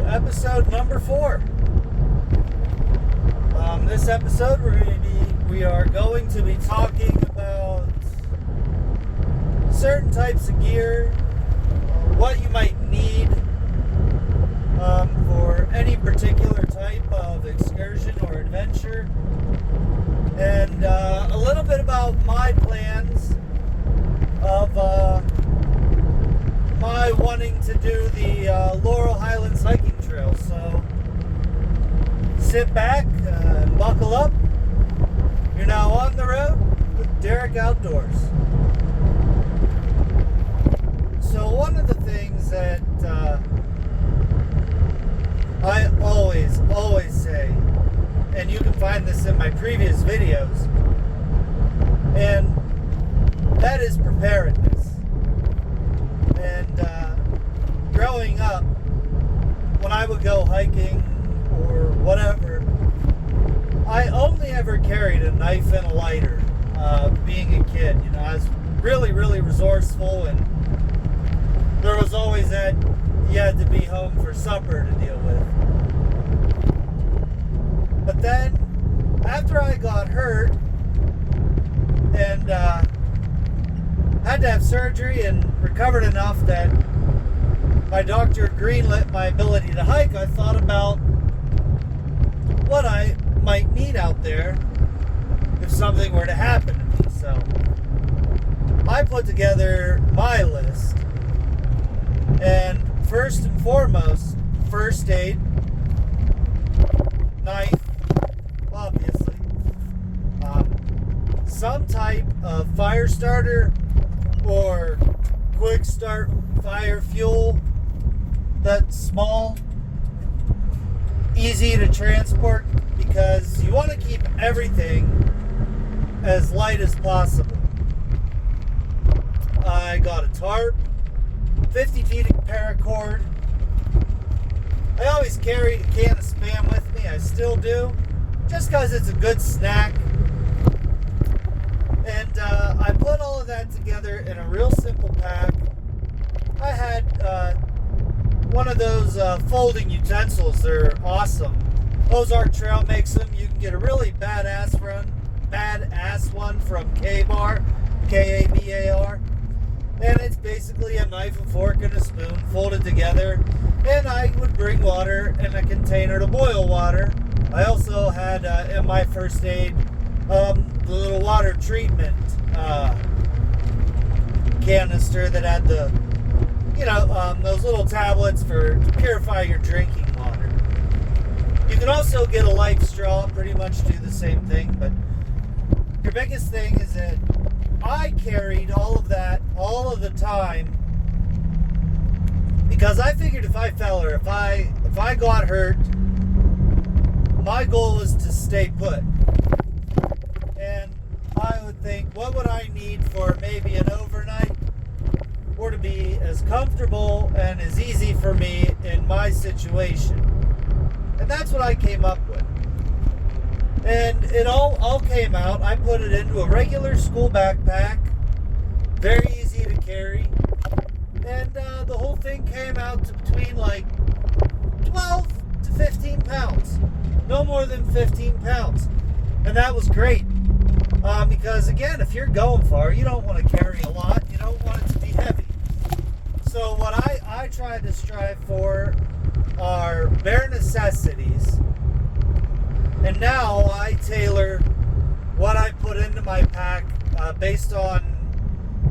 episode number 4. This episode we are going to be talking about certain types of gear, what you might need for any particular type of excursion or adventure, and a little bit about my plans of my wanting to do the Laurel Highlands hiking trail. So sit back and buckle up. You're now on the road with Derek Outdoors. So one of the things that I always say, and you can find this in my previous videos, and that is preparedness. And growing up, when I would go hiking or whatever, I only ever carried a knife and a lighter. Being a kid, I was really resourceful, and there was always that you had to be home for supper to deal with. But then, after I got hurt and had to have surgery and recovered enough that my doctor greenlit my ability to hike, I thought about what I might need out there if something were to happen to me. So I put together my list, and first and foremost, first aid, knife, obviously, some type of fire starter or quick start fire fuel that's small, easy to transport, because you want to keep everything as light as possible. I got a tarp, 50 feet of paracord. I always carry a can of Spam with me. I still do, just because it's a good snack. And I put all of that together in a real simple pack. I had one of those folding utensils. They're awesome. Ozark Trail makes them. You can get a really badass one from K-Bar, K-A-B-A-R. And it's basically a knife, a fork, and a spoon folded together. And I would bring water in a container to boil water. I also had in my first aid the little water treatment canister that had the, those little tablets to purify your drinking water. You can also get a life straw, pretty much do the same thing, but your biggest thing is that I carried all of that all of the time, because I figured if I fell or if I got hurt, my goal was to stay put. And I would think, what would I need for maybe an overnight, or to be as comfortable and as easy for me in my situation? And that's what I came up with. And it all came out. I put it into a regular school backpack, very easy to carry, and the whole thing came out to between like 12 to 15 pounds. No more than 15 pounds. And that was great. Because again, if you're going far, you don't want to carry a lot. You don't want it to be heavy. So what I try to strive for are bare necessities. And now I tailor what I put into my pack based on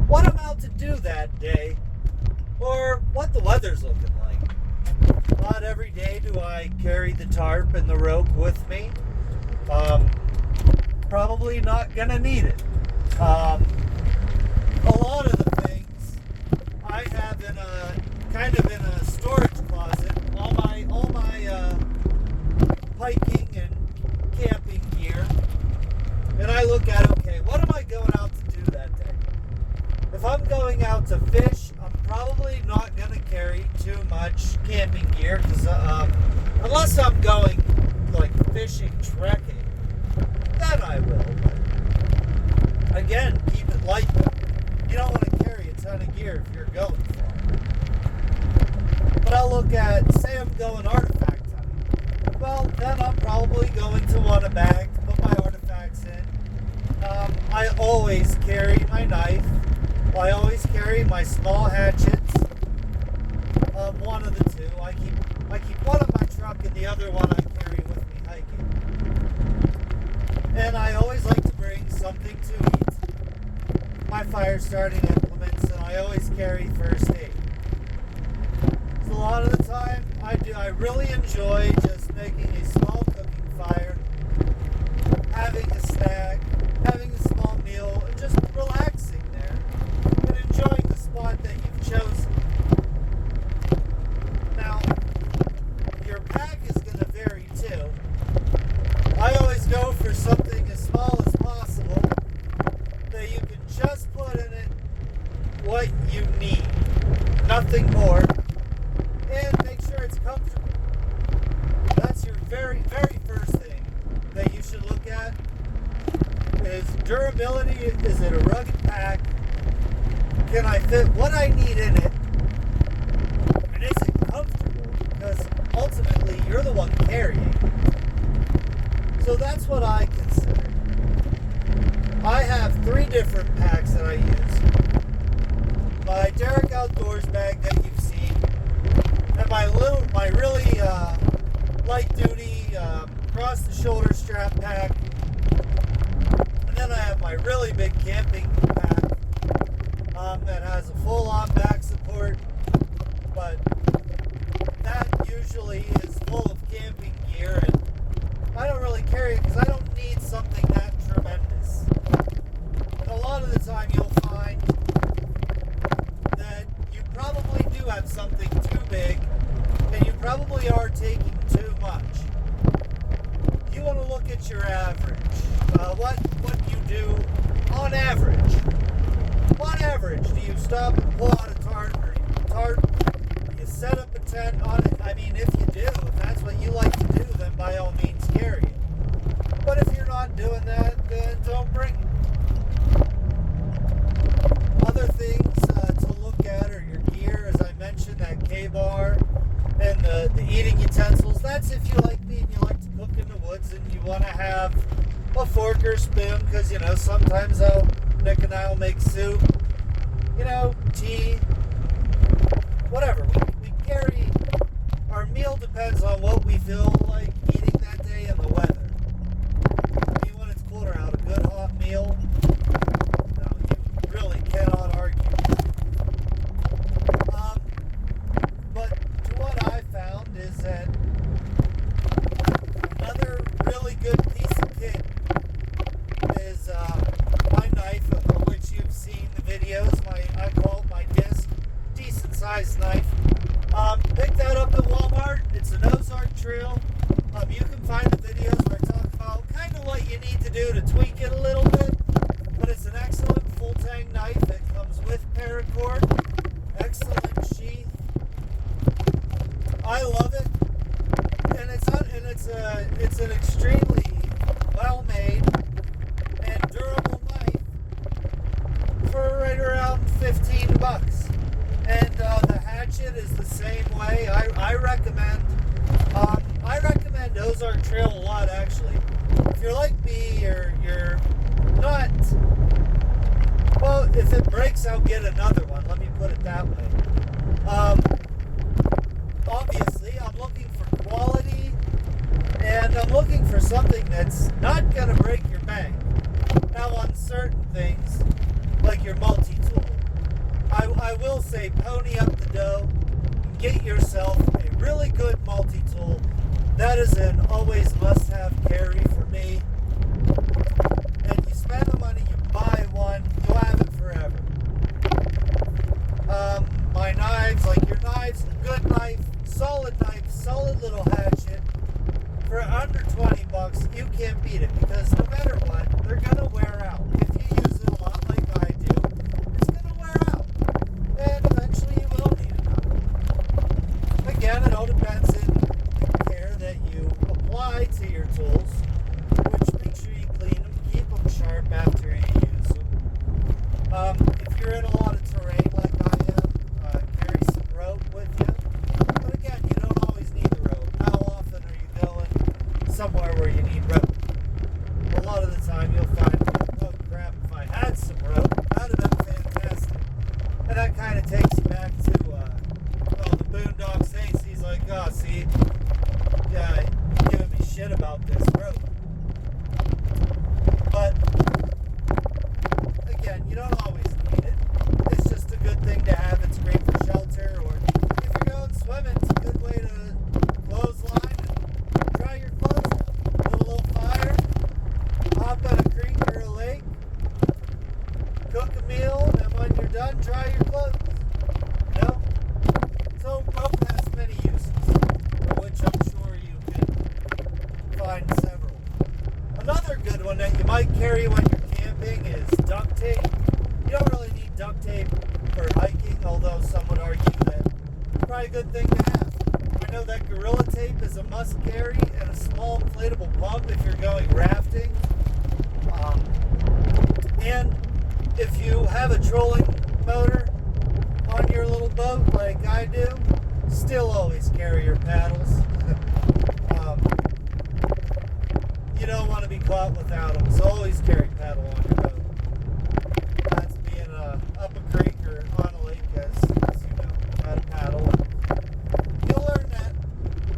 what I'm out to do that day, or what the weather's looking like. Not every day do I carry the tarp and the rope with me. Probably not gonna need it. A lot of the things I have in a storage closet. All my hiking and camping gear, and I look at, okay, what am I going out to do that day? If I'm going out to fish, I'm probably not going to carry too much camping gear, because unless I'm going like fishing, trekking, then I will. But again, keep it light. You don't want to carry a ton of gear if you're going far. But I'll look at, say I'm going artifact hunting. Well, then I'm probably going to want a bag to put my artifacts in. I always carry my knife. I always carry my small hatchets. One of the two. I keep one in my truck and the other one I carry with me hiking. And I always like to bring something to eat. My fire starting implements, and I always carry first aid. So a lot of the time I really enjoy just making a small cooking fire, having a snack, having a small meal, and just relaxing there and enjoying the spot that you've chosen. Now, your pack is going to vary too. I always go for something as small as possible that you can just put in it what you need, nothing more, and make sure it's comfortable. That's your very, very first thing that you should look at is durability. Is it a rugged pack? Can I fit what I need in it? And is it comfortable? Because ultimately you're the one carrying. So that's what I consider. I have 3 different packs that I use. My Derek Outdoors bag that you've seen, and my really light duty across the shoulder strap pack, and then I have my really big camping pack that has a full-on back support, but that usually is full of camping gear, and I don't really carry it because I don't need something that tremendous. And a lot of the time you'll find that you probably do have something too big, and you probably are taking too much. You want to look at your average. What you do on average. On average, do you stop and pull out a tarp, or you set up a tent on it? I mean, if you do, if that's what you like to do, then by all means carry it. But if you're not doing that, then don't bring it. Other things to look at are your gear, as I mentioned, that K-bar and the eating utensils. That's if you like me and you like to cook in the woods and you want to have a fork or spoon, because, sometimes Nick and I will make soup, tea, whatever. We carry, our meal depends on what we feel like eating that day and the weather. I mean, when it's colder out, a good hot meal, you really cannot argue. But to what I found is that another really good piece of kit is my knife, which you've seen the videos. I call it my disc, decent sized knife. Picked that up at Walmart. It's an Ozark Trail. You can find the videos where I talk about kind of what you need to do to tweak it a little bit. But it's an excellent full tang knife. It comes with paracord, excellent sheath. I love it, and it's an extremely well made and durable knife for right around $15. And the hatchet is the same way. I recommend Ozark Trail a lot, actually. If you're like me, you're not. Well, if it breaks, I'll get another one. Let me put it that way. Obviously, I'm looking for quality, and I'm looking for something that's not going to break your bank. Now, on certain things, like your multi-tool, I will say pony up the dough, get yourself a really good multi-tool. That is an always must-have carry for me. And you spend the money, you buy one, you'll have it forever. My knives, like your knives, a good knife, solid little hatchet, for under $20, you can't beat it, because no matter what, they're gonna wear out. If you use it a lot like I do, it's gonna wear out, and eventually you will need another. Again, it all depends on the care that you apply to your tools, which make sure you clean them, keep them sharp after you use them. If you're in a lot of terrain like I am, carry some rope with you. And that kind of takes you back to, the Boondock Saints. He's like, oh, see, yeah, you're giving me shit about this rope. But, again, you don't always need it. It's just a good thing to have. It's great for shelter, or if you're going swimming, it's a good way to clothesline and dry your clothes out. Put a little fire, hop in a creek or a lake, cook a meal, and when you're done, dry your clothes. You know? So rope has many uses, for which I'm sure you can find several. Another good one that you might carry when you're camping is duct tape. You don't really need duct tape for hiking, although some would argue that it's probably a good thing to have. I know that Gorilla Tape is a must carry, and a small inflatable pump if you're going rafting. And if you have a trolling motor on your little boat like I do, still always carry your paddles. You don't want to be caught without them, so always carry paddle on your boat. That's being up a creek or on a lake, as you know, without a paddle. You'll learn that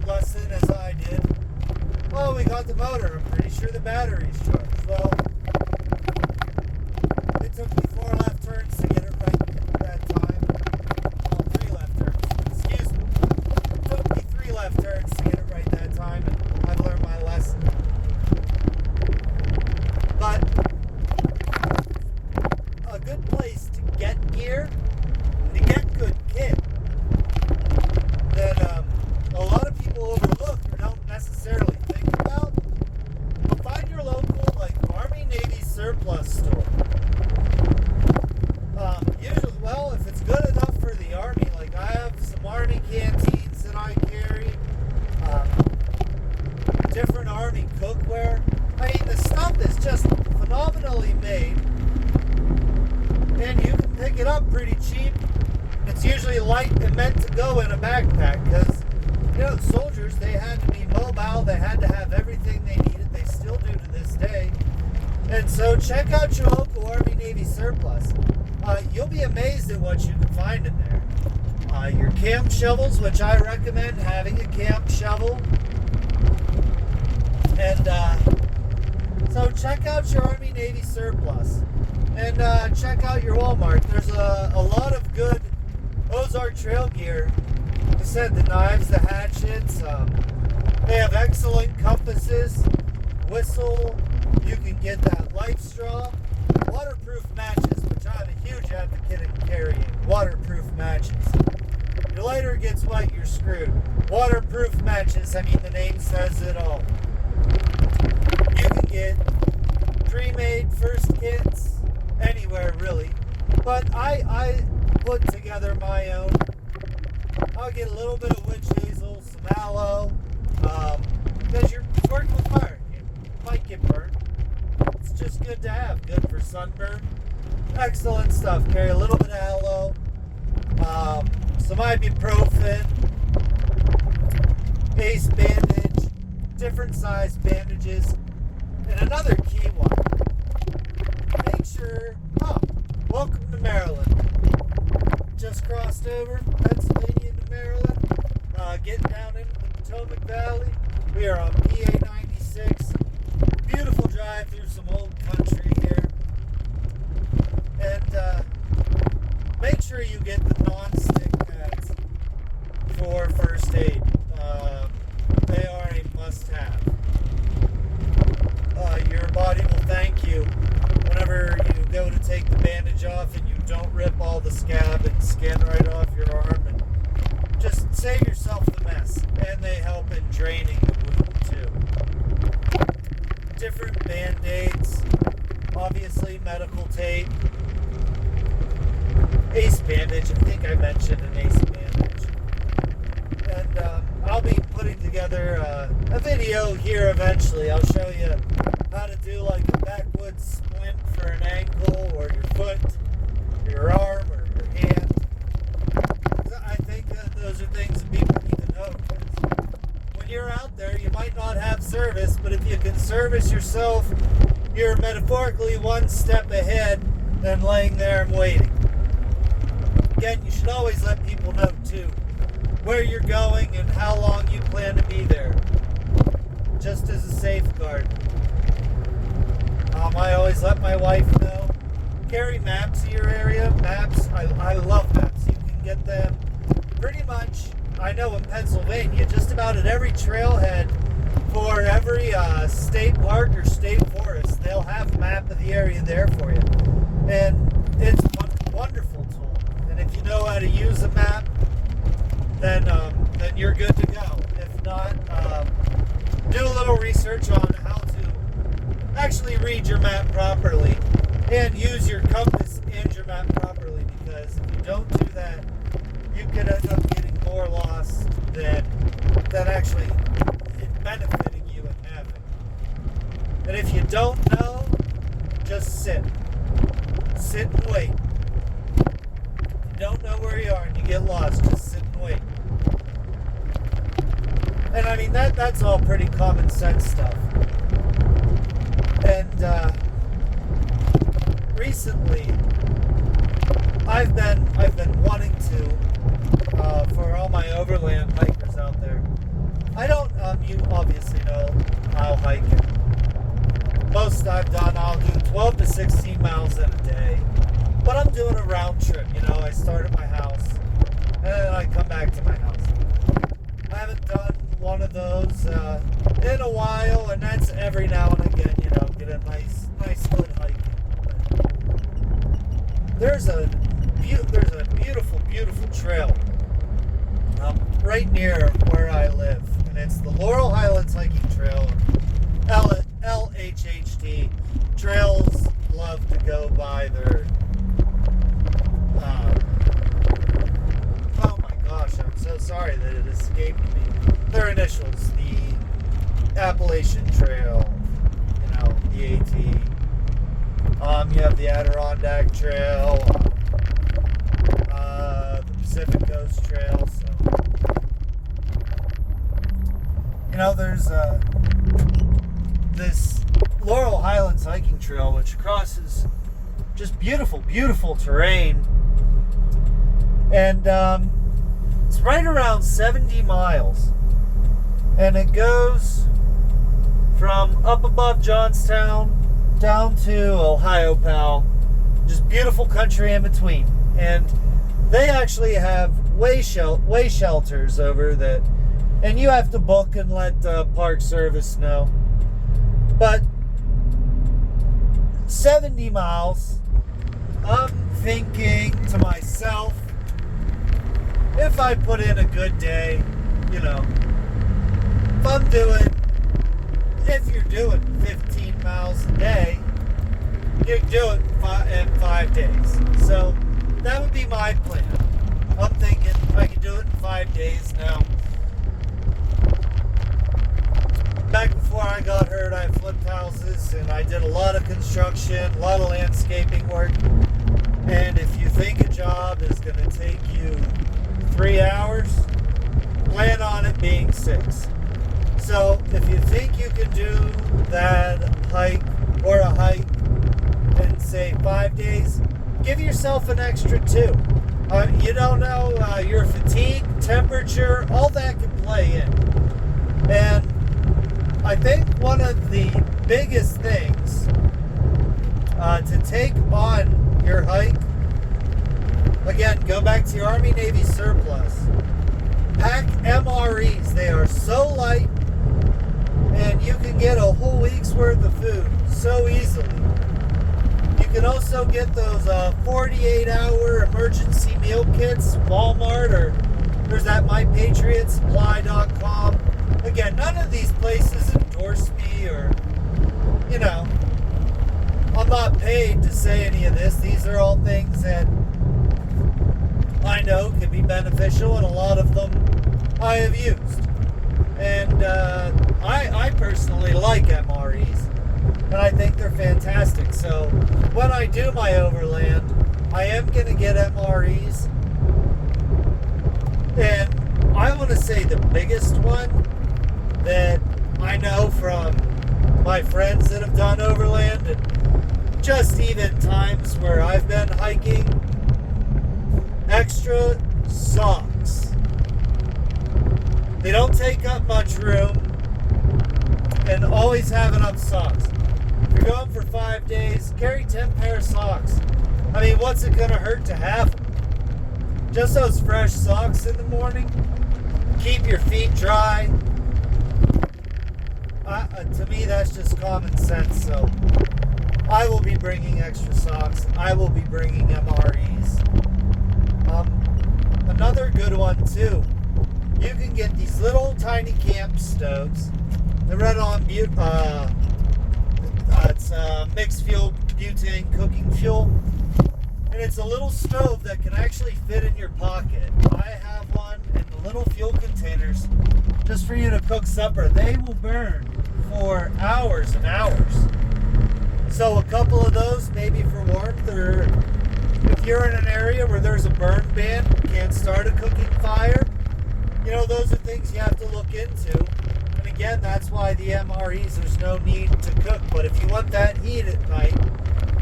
lesson as I did. Oh, we got the motor. I'm pretty sure the battery's charged. Well, it took me 4 left turns to get it right that time. Well, 3 left turns. Excuse me. It took me 3 left turns to get it right that time, and I've learned my lesson. But a good place to get gear, to get good kit, that a lot of people overlook or don't necessarily think about, but find your local, like, Army Navy surplus store. Usually, well, if it's good enough for the Army, like I have some Army canteens that I carry, different Army cookware. I mean, the stuff is just phenomenally made, and you can pick it up pretty cheap. It's usually light and meant to go in a backpack, because, you know, soldiers, they had to be mobile, they had to have everything they needed, they still do to this day. And so check out your local Army Navy surplus. You'll be amazed at what you can find in there. Your camp shovels, which I recommend having a camp shovel. And so check out your Army Navy surplus. And check out your Walmart. There's a lot of good Ozark Trail gear. Like I said, the knives, the hatchets. They have excellent compasses, whistle. You can get that life straw. Waterproof matches, which I'm a huge advocate in carrying. Waterproof matches. Your lighter gets wet, you're screwed. Waterproof matches, I mean, the name says it all. You can get pre-made first kits anywhere, really. But I put together my own. I'll get a little bit of witch hazel, some aloe, because you're working with fire. You might get burned. It's just good to have. Good for sunburn. Excellent stuff. Carry a little bit of aloe, some ibuprofen, ace bandage, different size bandages, and another key one. Make sure, welcome to Maryland. Just crossed over Pennsylvania into Maryland, getting down into the Potomac Valley. We are on PA 96. Beautiful drive through some old country here. And make sure you get the non-stick pads for first aid. They are a must-have. Your body will thank you whenever you go to take the bandage off and you don't rip all the scab and skin right off your arm. And just save yourself the mess. And they help in draining the wound too. Different band-aids, obviously medical tape, ace bandage. I think I mentioned an ace bandage. And I'll be putting together a video here eventually. I'll show you how to do like a backwoods splint for an ankle or your foot, or your arm, or your hand. I think that those are things that people need to know. When you're out there, you might not have service, but if you can service yourself, you're metaphorically one step ahead than laying there and waiting. should always let people know too where you're going and how long you plan to be there, just as a safeguard. I always let my wife know. Carry maps of your area. Maps, I love maps. You can get them pretty much, I know in Pennsylvania, just about at every trailhead for every state park or state forest, they'll have a map of the area there for you. And it's a wonderful tool. And if you know how to use a map, then you're good to go. If not, do a little research on how to actually read your map properly and use your compass and your map properly, because if you don't do that, you could end up getting more lost than actually it benefiting you and having. And if you don't know, just sit and wait. If you don't know where you are and you get lost, just sit and wait. And I mean that's all pretty common sense stuff. And recently, I've been wanting to, for all my overland hikers out there. I don't, you obviously know I'll hike it. Most I've done, I'll do 12 to 16 miles in a day. But I'm doing a round trip, I start at my house, and then I come back to my house. I haven't done one of those in a while, and that's every now and again, get a nice good hike. There's a beautiful trail right near where I live, and it's the Laurel Highlands Hiking Trail. LHHT trails love to go by their oh my gosh, I'm so sorry that it escaped me. Their initials, the Appalachian Trail, the AT. You have the Adirondack Trail, the Pacific Coast Trail. So, there's this Laurel Highlands Hiking Trail, which crosses just beautiful terrain. And it's right around 70 miles. And it goes from up above Johnstown down to Ohiopyle. Just beautiful country in between. And they actually have way shelters over that. And you have to book and let the Park Service know. But 70 miles, I'm thinking to myself, if I put in a good day, if you're doing 15 miles a day, you can do it in 5 days. So that would be my plan. I'm thinking I can do it in 5 days now. Back before I got hurt, I flipped houses and I did a lot of construction, a lot of landscaping work. And if you think a job is going to take you 3 hours, plan on it being 6. So if you think you can do that hike or a hike in, say, 5 days, give yourself an extra 2. You don't know your fatigue, temperature, all that can play in. And I think one of the biggest things to take on your hike, again, go back to your Army Navy surplus. Pack MREs. They are so light, and you can get a whole week's worth of food so easily. You can also get those 48-hour emergency meal kits, Walmart, or there's that MyPatriotSupply.com. Again, none of these places endorse me or, I'm not paid to say any of this. These are all things that I know can be beneficial, and a lot of them I have used. And I personally like MREs, and I think they're fantastic. So when I do my overland, I am going to get MREs. And I want to say the biggest one that I know from my friends that have done overland, and just even times where I've been hiking extra socks. They don't take up much room, and always have enough socks. If you're going for 5 days, carry 10 pair of socks. I mean, what's it gonna hurt to have them? Just those fresh socks in the morning. Keep your feet dry. To me, that's just common sense. So I will be bringing extra socks. I will be bringing MREs. Another good one too. You can get these little tiny camp stoves. They're right on it's mixed fuel butane cooking fuel. And it's a little stove that can actually fit in your pocket. I have one in the little fuel containers just for you to cook supper. They will burn for hours and hours. So a couple of those, maybe for warmth, or if you're in an area where there's a burn ban, can't start a cooking fire, you know, those are things you have to look into. And again, that's why the MREs, there's no need to cook. But if you want that heat at night,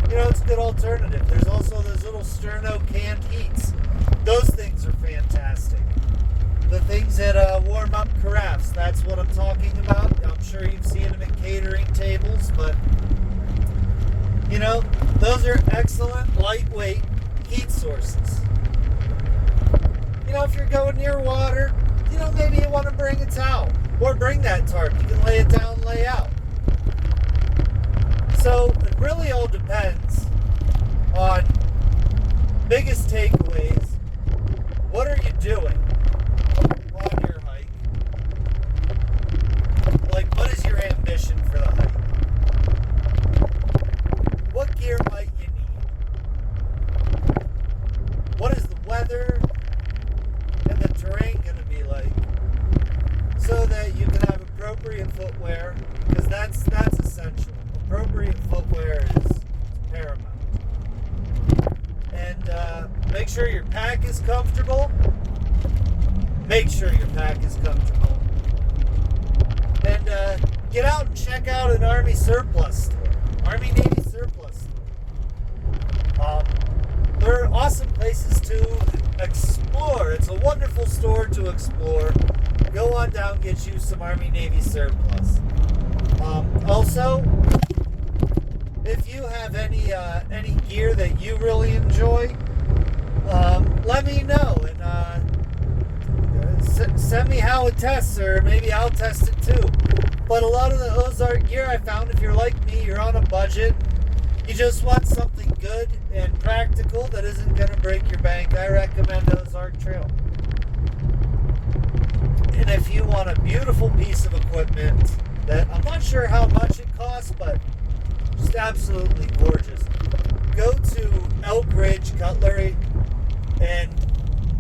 you know, it's a good alternative. There's also those little Sterno canned heats. Those things are fantastic. The things that warm up carafes, that's what I'm talking about. I'm sure you've seen them at catering tables, but, you know, those are excellent, lightweight heat sources. You know, if you're going near water, you know, maybe you want to bring a towel. Or bring that tarp. You can lay it down, lay out. So it really all depends on biggest takeaways. What are you doing on your hike? Like, what is your ambition for the hike? What gear might you need? What is the weather and the terrain going to be like? So that you can have appropriate footwear, because that's essential. Appropriate footwear is paramount. And make sure your pack is comfortable. Make sure your pack is comfortable. And get out and check out an Army surplus store. Army Navy surplus store. They're awesome places to explore. It's a wonderful store to explore. Go on down, get you some Army Navy surplus. Also, if you have any gear that you really enjoy, let me know and send me how it tests, or maybe I'll test it too. But a lot of the Ozark gear I found, if you're like me, you're on a budget, you just want something good and practical that isn't going to break your bank, I recommend Ozark Trail. And if you want a beautiful piece of equipment that I'm not sure how much it costs, but just absolutely gorgeous, go to Elk Ridge Cutlery and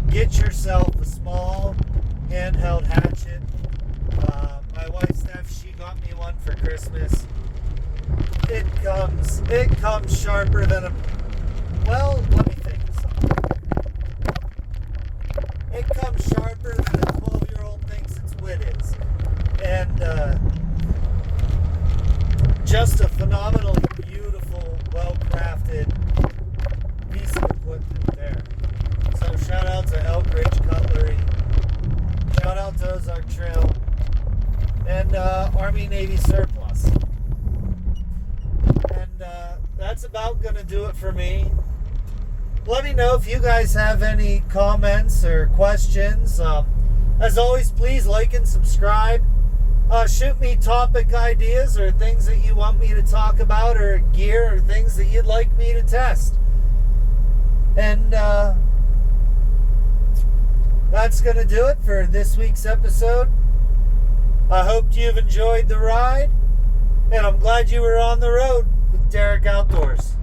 get yourself a small handheld hatchet. My wife Steph, she got me one for Christmas. It comes sharper than well, let me think of something. It comes sharper than a 12-year-old thinks its wit is. And just a phenomenally beautiful, well-crafted piece of equipment there. So shout out to Elk Ridge Cutlery. Shout out to Ozark Trail. And Army Navy surplus. And that's about going to do it for me. Let me know if you guys have any comments or questions. As always, please like and subscribe. Shoot me topic ideas or things that you want me to talk about, or gear or things that you'd like me to test. And that's going to do it for this week's episode. I hope you've enjoyed the ride, and I'm glad you were on the road with Derek Outdoors.